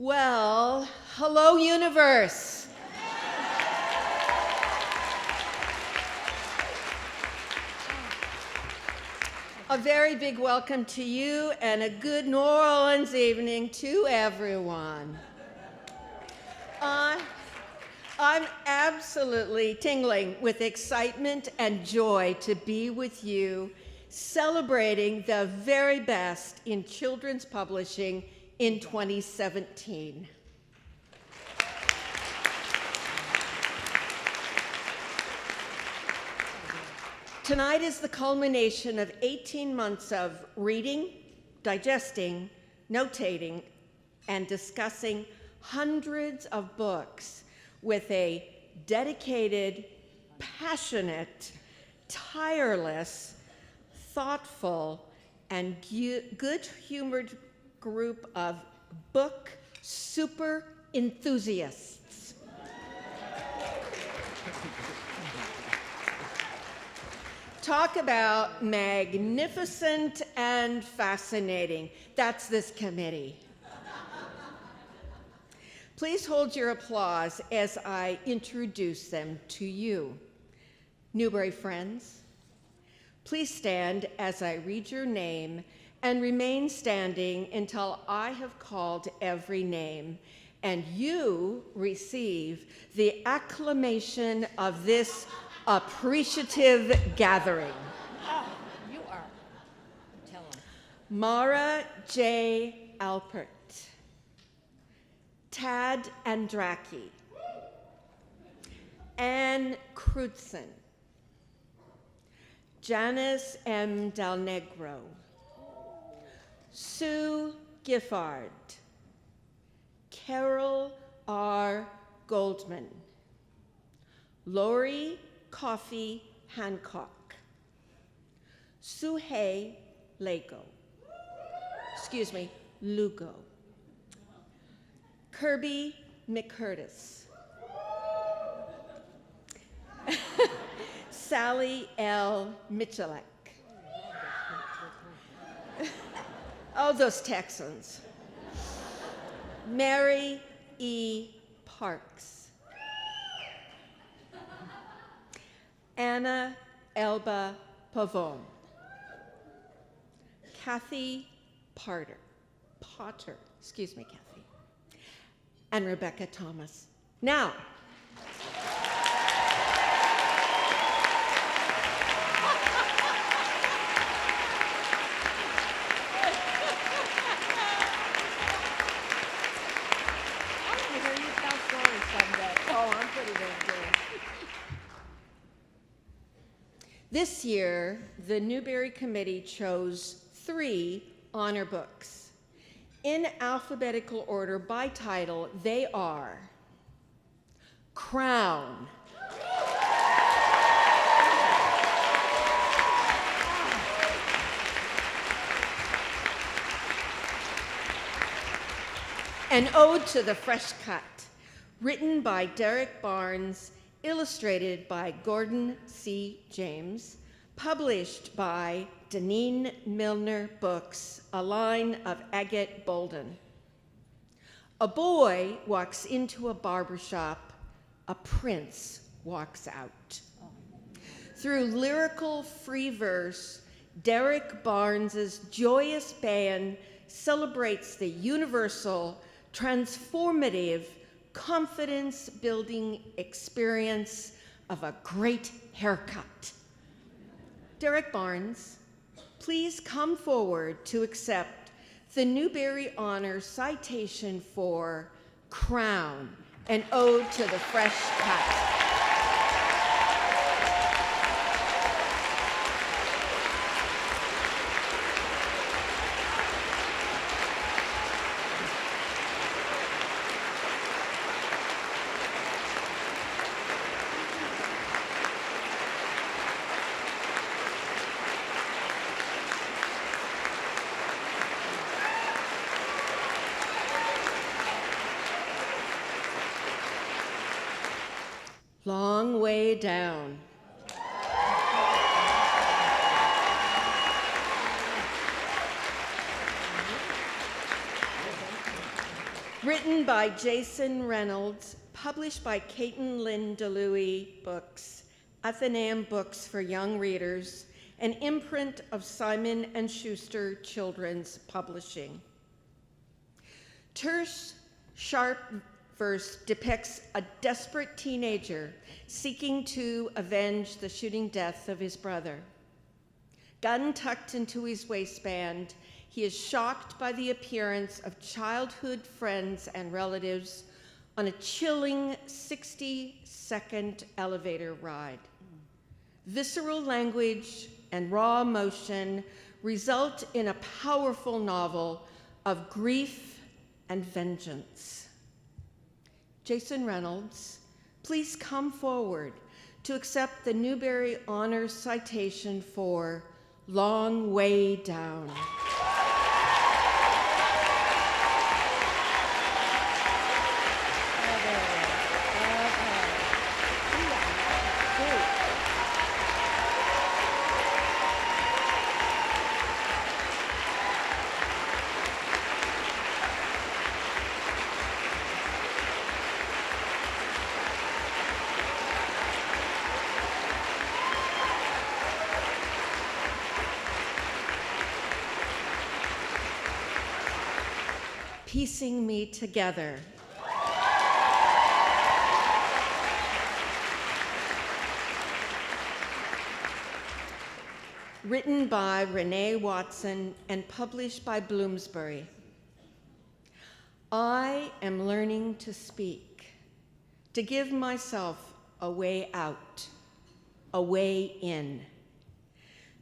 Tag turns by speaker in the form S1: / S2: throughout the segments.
S1: Well, hello, universe. A very big welcome to you and a good New Orleans evening to everyone. I'm absolutely tingling with excitement and joy to be with you, celebrating the very best in children's publishing in 2017. Tonight is the culmination of 18 months of reading, digesting, notating, and discussing hundreds of books with a dedicated, passionate, tireless, thoughtful, and good-humored group of book super enthusiasts. Talk about magnificent and fascinating. That's this committee. Please hold your applause as I introduce them to you. Newbery friends, please stand as I read your name and remain standing until I have called every name, and you receive the acclamation of this appreciative gathering.
S2: Oh, you are. Tell them.
S1: Mara J. Alpert, Tad Andraki, Anne Crutzen, Janice M. Del Negro, Sue Giffard, Carol R. Goldman, Lori Coffey Hancock, Suhei Lugo, Kirby McCurtis, Sally L. Michalek. Oh, those Texans. Mary E. Parks. Anna Elba Pavone. Kathy Potter, Kathy. And Rebecca Thomas. Now, this year, the Newbery Committee chose 3 honor books. In alphabetical order by title, they are Crown, An Ode to the Fresh Cut, written by Derrick Barnes, illustrated by Gordon C. James, published by Deneen Milner Books, a line of Agate Bolden. A boy walks into a barbershop, a prince walks out. Through lyrical free verse, Derrick Barnes's joyous band celebrates the universal, transformative, confidence-building experience of a great haircut. Derrick Barnes, please come forward to accept the Newbery Honors citation for Crown, an ode to the fresh cut. Long way down. Written by Jason Reynolds, published by Caton Lynn DeLuey Books, Athenaeum Books for Young Readers, an imprint of Simon & Schuster Children's Publishing. Terse, sharp verse depicts a desperate teenager seeking to avenge the shooting death of his brother. Gun tucked into his waistband, he is shocked by the appearance of childhood friends and relatives on a chilling 60-second elevator ride. Visceral language and raw emotion result in a powerful novel of grief and vengeance. Jason Reynolds, please come forward to accept the Newbery Honors citation for Long Way Down. Piecing Me Together. Written by Renée Watson and published by Bloomsbury. I am learning to speak, to give myself a way out, a way in.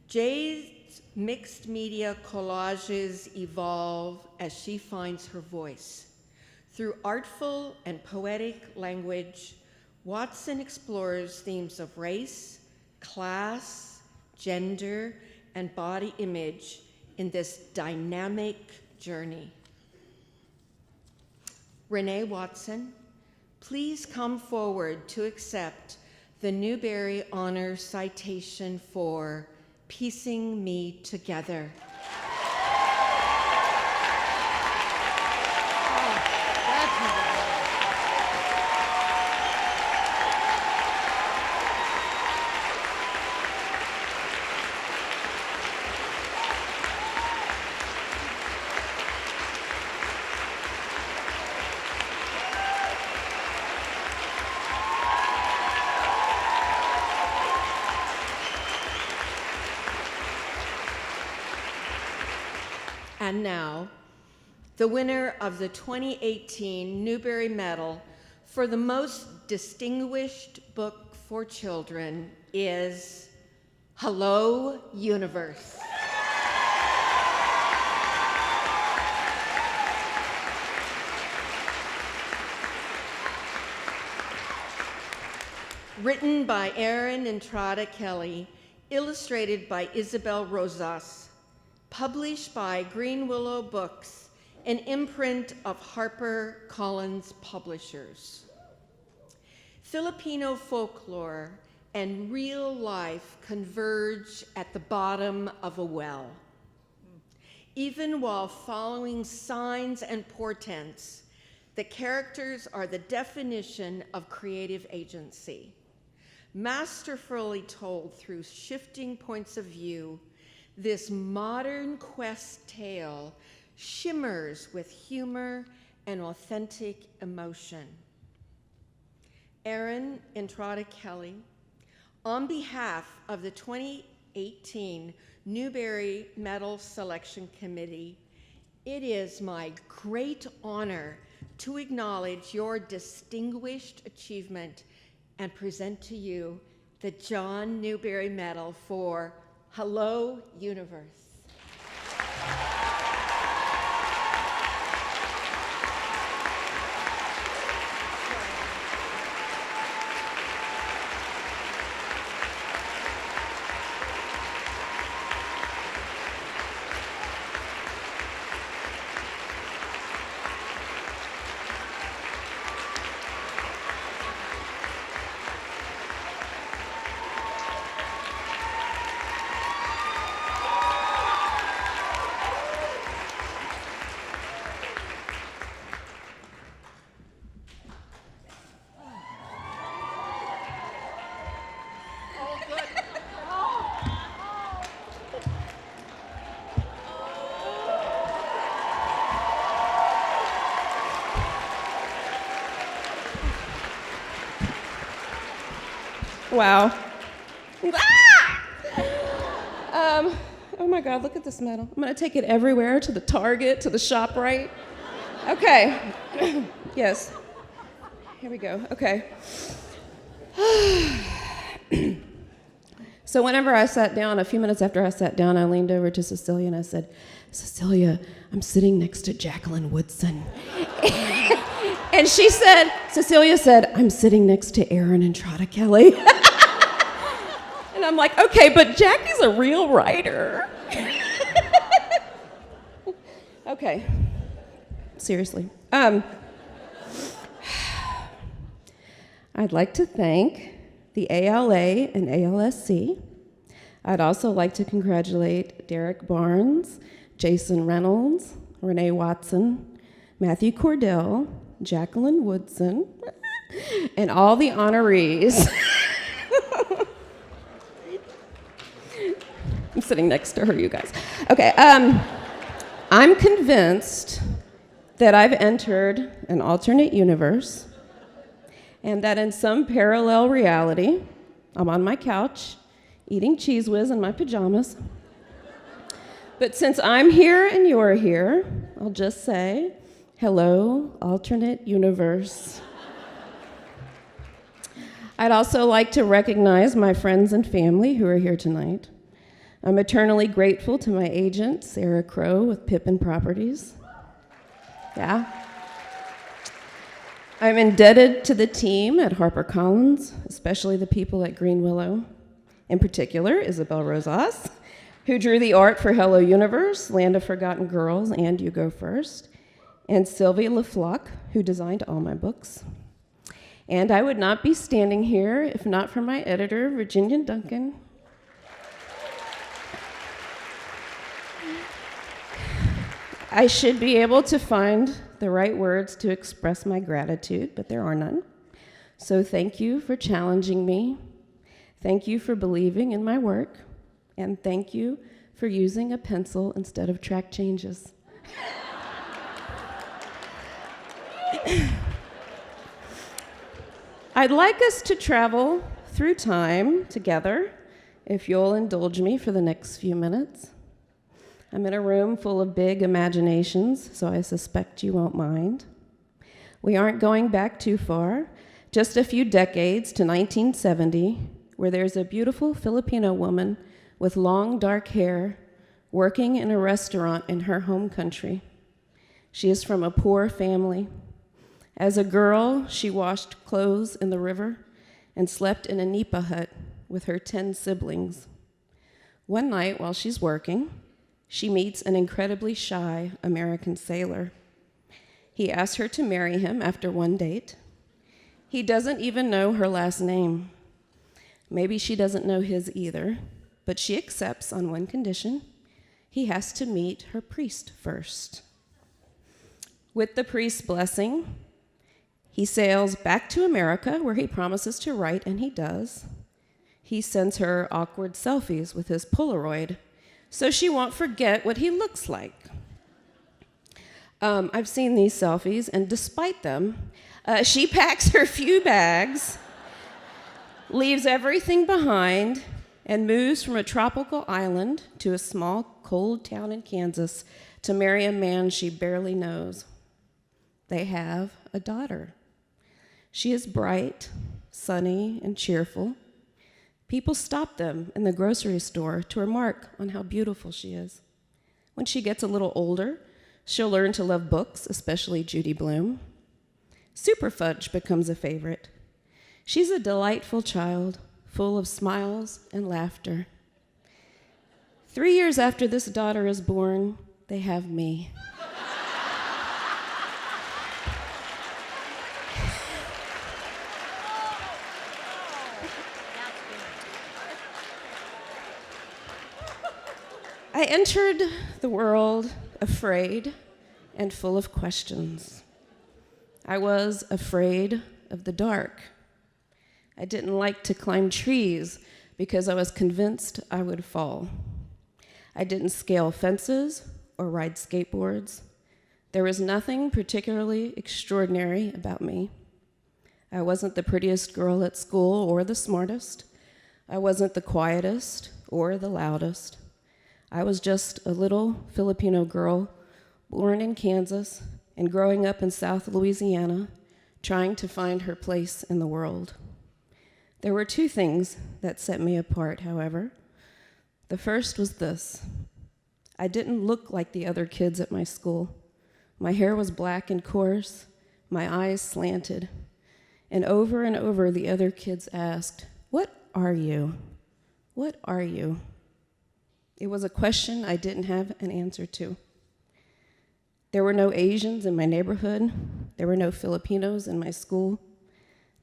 S1: Jay's mixed media collages evolve as she finds her voice. Through artful and poetic language, Watson explores themes of race, class, gender, and body image in this dynamic journey. Renée Watson, please come forward to accept the Newbery Honors citation for Piecing Me Together. And now, the winner of the 2018 Newbery Medal for the most distinguished book for children is Hello, Universe. Written by Erin Entrada Kelly, illustrated by Isabel Rosas, published by Green Willow Books, an imprint of HarperCollins Publishers. Filipino folklore and real life converge at the bottom of a well. Even while following signs and portents, the characters are the definition of creative agency. Masterfully told through shifting points of view, this modern quest tale shimmers with humor and authentic emotion. Erin Entrada Kelly, on behalf of the 2018 Newbery Medal Selection Committee, it is my great honor to acknowledge your distinguished achievement and present to you the John Newbery Medal for Hello, Universe.
S3: Wow. Ah! Oh my God, look at this medal. I'm gonna take it everywhere, to the Target, to the ShopRite. Okay. Yes. Here we go. Okay. So whenever I sat down, a few minutes after I sat down, I leaned over to Cecilia and I said, Cecilia, I'm sitting next to Jacqueline Woodson. And Cecilia said, I'm sitting next to Erin and Entrada Kelly. And I'm like, okay, but Jackie's a real writer. Okay, seriously. I'd like to thank the ALA and ALSC. I'd also like to congratulate Derrick Barnes, Jason Reynolds, Renée Watson, Matthew Cordell, Jacqueline Woodson, and all the honorees. I'm sitting next to her, you guys. Okay, I'm convinced that I've entered an alternate universe and that in some parallel reality, I'm on my couch eating Cheese Whiz in my pajamas. But since I'm here and you're here, I'll just say, hello, alternate universe. I'd also like to recognize my friends and family who are here tonight. I'm eternally grateful to my agent, Sarah Crow with Pippin Properties. Yeah. I'm indebted to the team at HarperCollins, especially the people at Green Willow. In particular, Isabel Rosas, who drew the art for Hello Universe, Land of Forgotten Girls, and You Go First, and Sylvie LeFloc, who designed all my books. And I would not be standing here if not for my editor, Virginia Duncan. I should be able to find the right words to express my gratitude, but there are none. So thank you for challenging me. Thank you for believing in my work. And thank you for using a pencil instead of track changes. I'd like us to travel through time together, if you'll indulge me for the next few minutes. I'm in a room full of big imaginations, so I suspect you won't mind. We aren't going back too far, just a few decades to 1970, where there's a beautiful Filipino woman with long dark hair working in a restaurant in her home country. She is from a poor family. As a girl, she washed clothes in the river and slept in a nipa hut with her 10 siblings. One night while she's working, she meets an incredibly shy American sailor. He asks her to marry him after one date. He doesn't even know her last name. Maybe she doesn't know his either, but she accepts on one condition. He has to meet her priest first. With the priest's blessing, he sails back to America, where he promises to write, and he does. He sends her awkward selfies with his Polaroid, so she won't forget what he looks like. I've seen these selfies, and despite them, she packs her few bags, leaves everything behind, and moves from a tropical island to a small, cold town in Kansas to marry a man she barely knows. They have a daughter. She is bright, sunny, and cheerful. People stop them in the grocery store to remark on how beautiful she is. When she gets a little older, she'll learn to love books, especially Judy Blume. Super Fudge becomes a favorite. She's a delightful child, full of smiles and laughter. 3 years after this daughter is born, they have me. I entered the world afraid and full of questions. I was afraid of the dark. I didn't like to climb trees because I was convinced I would fall. I didn't scale fences or ride skateboards. There was nothing particularly extraordinary about me. I wasn't the prettiest girl at school or the smartest. I wasn't the quietest or the loudest. I was just a little Filipino girl born in Kansas and growing up in South Louisiana, trying to find her place in the world. There were two things that set me apart, however. The first was this. I didn't look like the other kids at my school. My hair was black and coarse, my eyes slanted, and over the other kids asked, "What are you? What are you?" It was a question I didn't have an answer to. There were no Asians in my neighborhood. There were no Filipinos in my school.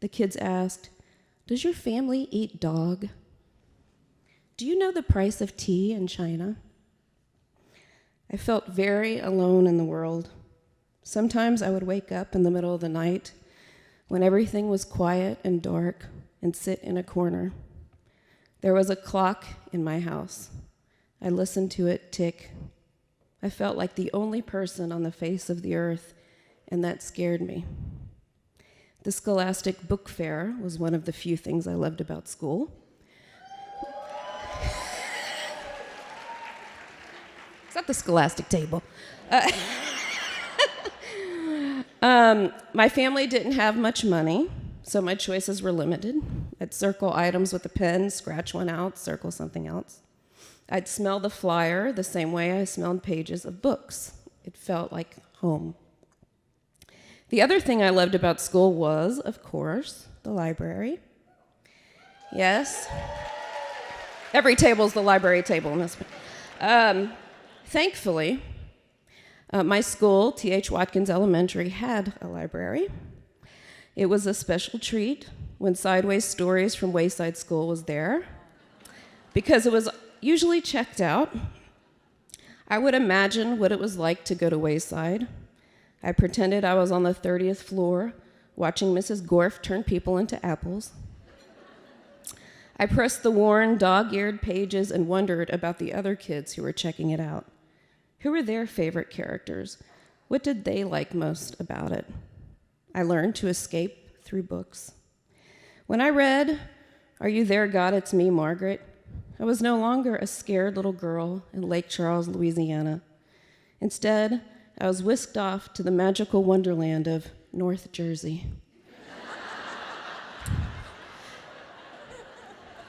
S3: The kids asked, "Does your family eat dog? Do you know the price of tea in China?" I felt very alone in the world. Sometimes I would wake up in the middle of the night when everything was quiet and dark and sit in a corner. There was a clock in my house. I listened to it tick. I felt like the only person on the face of the earth, and that scared me. The Scholastic Book Fair was one of the few things I loved about school. It's not the Scholastic table. My family didn't have much money, so my choices were limited. I'd circle items with a pen, scratch one out, circle something else. I'd smell the flyer the same way I smelled pages of books. It felt like home. The other thing I loved about school was, of course, the library. Yes. Every table's the library table in this one. Thankfully, my school, T.H. Watkins Elementary, had a library. It was a special treat when Sideways Stories from Wayside School was there, because it was usually checked out. I would imagine what it was like to go to Wayside. I pretended I was on the 30th floor watching Mrs. Gorf turn people into apples. I pressed the worn, dog-eared pages and wondered about the other kids who were checking it out. Who were their favorite characters? What did they like most about it? I learned to escape through books. When I read, "Are You There, God? It's Me, Margaret?" I was no longer a scared little girl in Lake Charles, Louisiana. Instead, I was whisked off to the magical wonderland of North Jersey.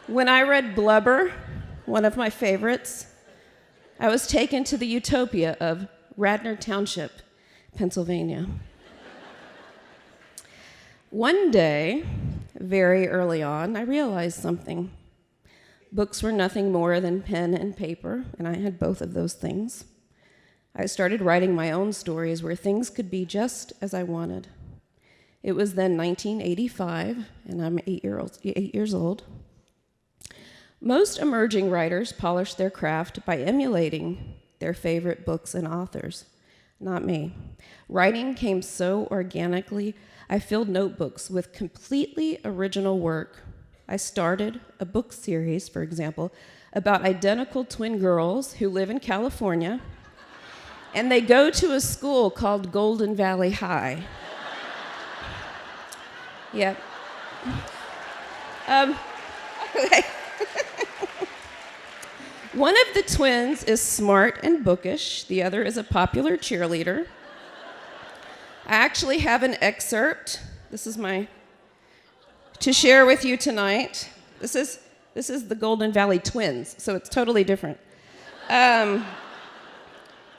S3: When I read Blubber, one of my favorites, I was taken to the utopia of Radnor Township, Pennsylvania. One day, very early on, I realized something. Books were nothing more than pen and paper, and I had both of those things. I started writing my own stories where things could be just as I wanted. It was then 1985, and I'm 8 years old. Most emerging writers polish their craft by emulating their favorite books and authors. Not me. Writing came so organically, I filled notebooks with completely original work. I started a book series, for example, about identical twin girls who live in California, and they go to a school called Golden Valley High. Yep. Okay. One of the twins is smart and bookish. The other is a popular cheerleader. I actually have an excerpt. This is to share with you tonight. This is the Golden Valley twins, so it's totally different. I'm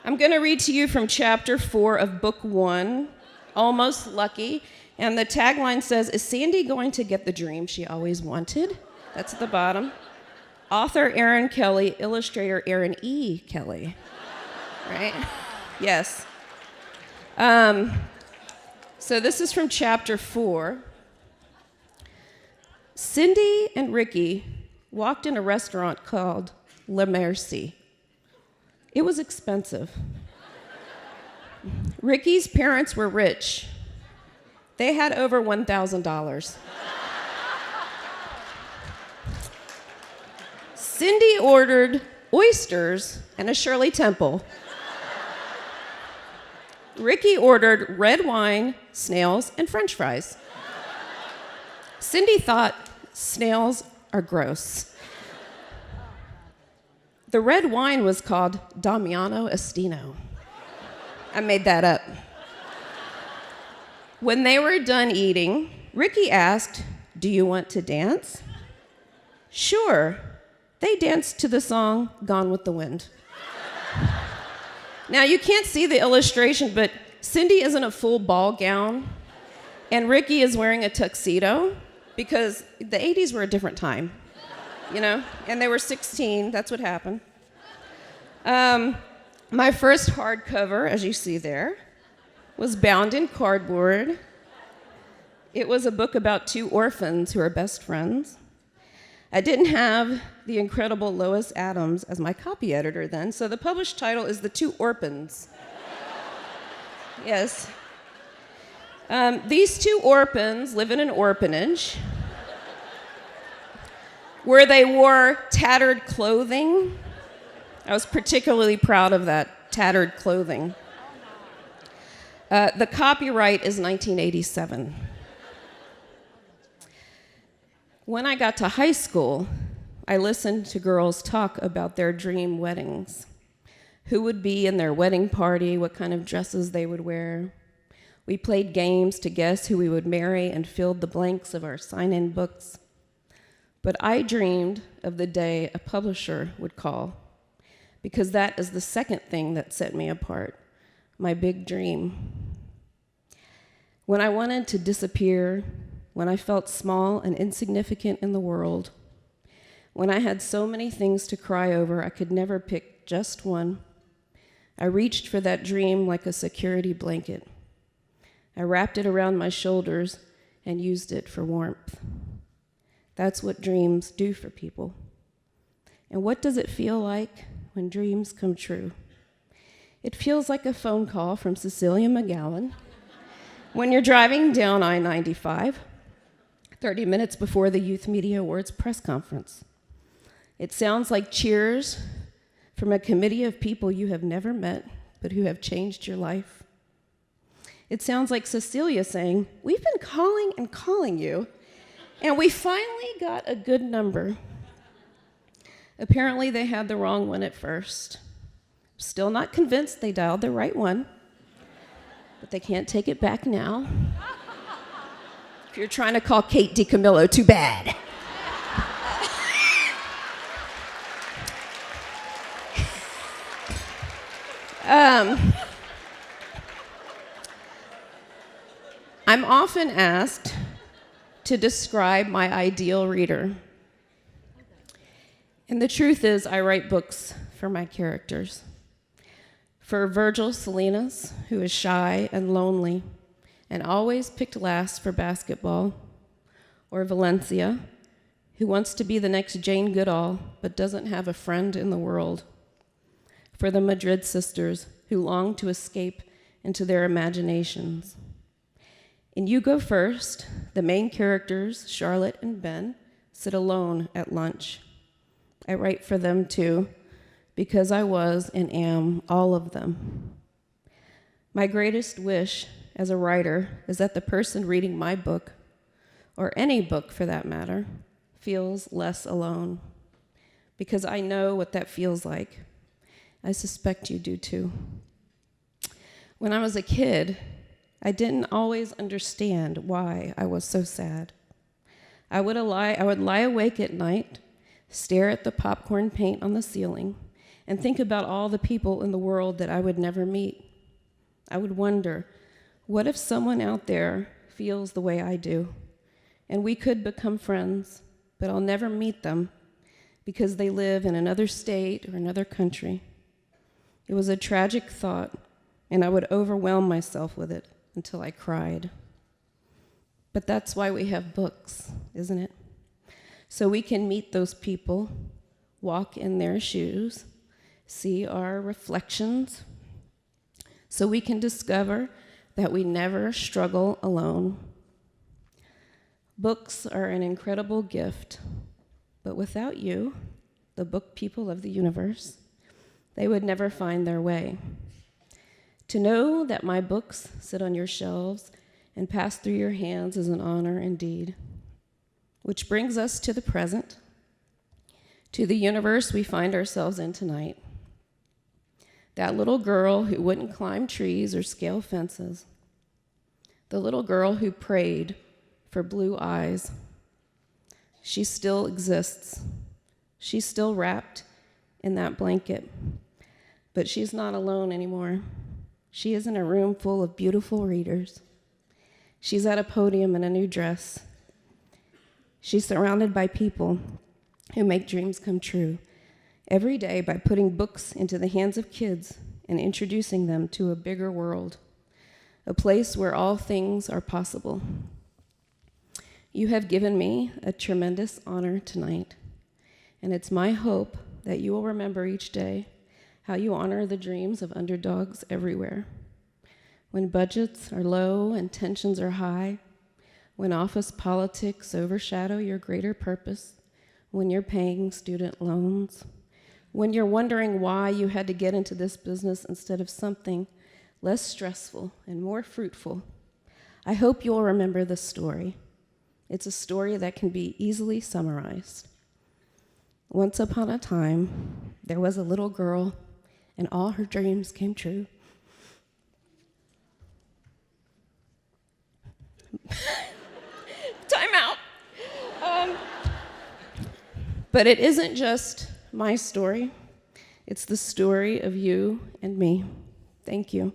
S3: going to read to you from chapter 4 of book 1, Almost Lucky, and the tagline says, "Is Sandy going to get the dream she always wanted?" That's at the bottom. Author Erin Kelly, illustrator Erin E. Kelly. Right? Yes. So this is from chapter 4. Cindy and Ricky walked in a restaurant called Le Merci. It was expensive. Ricky's parents were rich. They had over $1,000. Cindy ordered oysters and a Shirley Temple. Ricky ordered red wine, snails, and French fries. Cindy thought snails are gross. The red wine was called Damiano Estino. I made that up. When they were done eating, Ricky asked, "Do you want to dance?" Sure. They danced to the song Gone with the Wind. Now, you can't see the illustration, but Cindy is in a full ball gown, and Ricky is wearing a tuxedo, because the 80s were a different time, you know? And they were 16, that's what happened. My first hardcover, as you see there, was bound in cardboard. It was a book about two orphans who are best friends. I didn't have the incredible Lois Adams as my copy editor then, so the published title is The Two Orphans. Yes. These two orphans live in an orphanage where they wore tattered clothing. I was particularly proud of that, tattered clothing. The copyright is 1987. When I got to high school, I listened to girls talk about their dream weddings. Who would be in their wedding party, what kind of dresses they would wear. We played games to guess who we would marry and filled the blanks of our sign-in books. But I dreamed of the day a publisher would call, because that is the second thing that set me apart, my big dream. When I wanted to disappear, when I felt small and insignificant in the world, when I had so many things to cry over I could never pick just one, I reached for that dream like a security blanket. I wrapped it around my shoulders and used it for warmth. That's what dreams do for people. And what does it feel like when dreams come true? It feels like a phone call from CECILIA McGowan when you're driving down I-95, 30 minutes before the Youth Media Awards press conference. It sounds like cheers from a committee of people you have never met, but who have changed your life. It sounds like Cecilia saying, "We've been calling and calling you, and we finally got a good number." Apparently, they had the wrong one at first. Still not convinced they dialed the right one, but they can't take it back now. If you're trying to call Kate DiCamillo, too bad. I'm often asked to describe my ideal reader. And the truth is, I write books for my characters. For Virgil Salinas, who is shy and lonely and always picked last for basketball, or Valencia, who wants to be the next Jane Goodall but doesn't have a friend in the world. For the Madrid sisters, who long to escape into their imaginations. In You Go First, the main characters, Charlotte and Ben, sit alone at lunch. I write for them too, because I was and am all of them. My greatest wish as a writer is that the person reading my book, or any book for that matter, feels less alone, because I know what that feels like. I suspect you do too. When I was a kid, I didn't always understand why I was so sad. I would lie awake at night, stare at the popcorn paint on the ceiling, and think about all the people in the world that I would never meet. I would wonder, what if someone out there feels the way I do, and we could become friends, but I'll never meet them because they live in another state or another country. It was a tragic thought, and I would overwhelm myself with it until I cried. But that's why we have books, isn't it? So we can meet those people, walk in their shoes, see our reflections, so we can discover that we never struggle alone. Books are an incredible gift, but without you, the book people of the universe, they would never find their way. To know that my books sit on your shelves and pass through your hands is an honor indeed. which brings us to the present, to the universe we find ourselves in tonight. That little girl who wouldn't climb trees or scale fences. The little girl who prayed for blue eyes. She still exists. She's still wrapped in that blanket. But she's not alone anymore. She is in a room full of beautiful readers. She's at a podium in a new dress. She's surrounded by people who make dreams come true every day by putting books into the hands of kids and introducing them to a bigger world, a place where all things are possible. You have given me a tremendous honor tonight, and it's my hope that you will remember each day how you honor the dreams of underdogs everywhere. When budgets are low and tensions are high, when office politics overshadow your greater purpose, when you're paying student loans, when you're wondering why you had to get into this business instead of something less stressful and more fruitful, I hope you'll remember this story. It's a story that can be easily summarized. Once upon a time, there was a little girl, and all her dreams came true. Time out. But it isn't just my story. It's the story of you and me. Thank you.